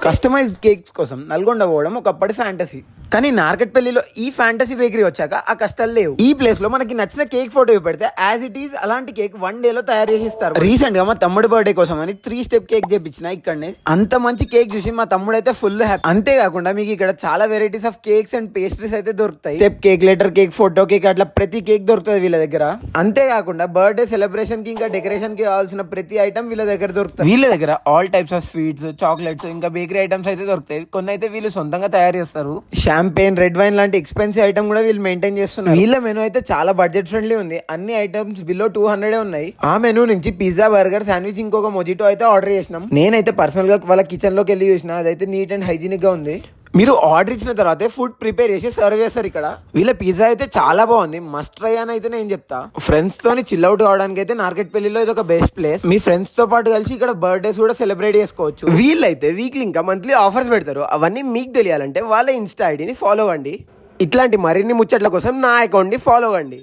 Customized cakes కోసం నల్గొండ పోవడం ఒకప్పటి ఫ్యాంటసీ. కానీ నార్కట్పల్లిలో ఈ ఫ్యాంటసీ బేకరీ వచ్చాక ఆ కష్టాలు లేవు. ఈ ప్లేస్ లో మనకి నచ్చిన కేక్ ఫోటో పెడితే యాజ్ ఇట్ ఈస్ అలాంటి కేక్ 1 డే లో తయారు చేసి ఇస్తారు. రీసెంట్ గా మా తమ్ముడు బర్త్డే కోసం అని 3 స్టెప్ కేక్ చేపించిన ఇక్కడనే. అంత మంచి కేక్ చూసి మా తమ్ముడు అయితే ఫుల్ హ్యాపీ. అంతేకాకుండా మీకు ఇక్కడ చాలా varieties of cakes and pastries అయితే దొరుకుతాయి. Step cake, letter cake, photo cake, అట్లా ప్రతి కేక్ దొరుకుతుంది వీళ్ళ దగ్గర. అంతేకాకుండా బర్త్డే సెలబ్రేషన్ కి ఇంకా డెకరేషన్ కి కావాల్సిన ప్రతి ఐటమ్ వీళ్ళ దగ్గర దొరుకుతాయి. వీళ్ళ దగ్గర all types of sweets, chocolates, ఇంకా బేకరీ ఐటమ్స్ అయితే దొరుకుతాయి. కొన్ని అయితే వీళ్ళు సొంతంగా తయారు చేస్తారు. షాంపెయిన్, రెడ్ వైన్ లాంటి ఎక్స్పెన్సివ్ ఐటమ్ కూడా వీళ్ళు మెయింటైన్ చేస్తున్నారు. వీళ్ళ మెనూ అయితే చాలా బడ్జెట్ ఫ్రెండ్లీ ఉంది. అన్ని ఐటమ్స్ బిలో 200 ఉన్నాయి. ఆ మెనూ నుంచి పిజ్జా, బర్గర్, శాండ్విచ్, ఇంకొక మొజిటో అయితే ఆర్డర్ చేసినాం. నేనైతే పర్సనల్ గా వాళ్ళ కిచెన్ లోకి వెళ్ళి చూసిన, అదైతే నీట్ అండ్ హైజీనిక్ గా ఉంది. మీరు ఆర్డర్ ఇచ్చిన తర్వాతే ఫుడ్ ప్రిపేర్ చేసి సర్వ్ చేస్తారు ఇక్కడ. వీళ్ళ పిజ్జా అయితే చాలా బాగుంది, మస్ట్ ట్రై అని అయితే నేను చెప్తా. ఫ్రెండ్స్ తోని చిల్ అవుట్ కావడానికి అయితే నార్కట్పల్లిలో ఇది ఒక బెస్ట్ ప్లేస్. మీ ఫ్రెండ్స్ తో పాటు కలిసి ఇక్కడ బర్త్డేస్ కూడా సెలబ్రేట్ చేసుకోవచ్చు. వీళ్ళైతే వీక్లీ ఇంకా మంత్లీ ఆఫర్స్ పెడతారు. అవన్నీ మీకు తెలియాలంటే వాళ్ళ ఇన్స్టా ఐడిని ఫాలో అవ్వండి. ఇట్లాంటి మరిన్ని ముచ్చట్ల కోసం నా అకౌంట్ ని ఫాలో అవ్వండి.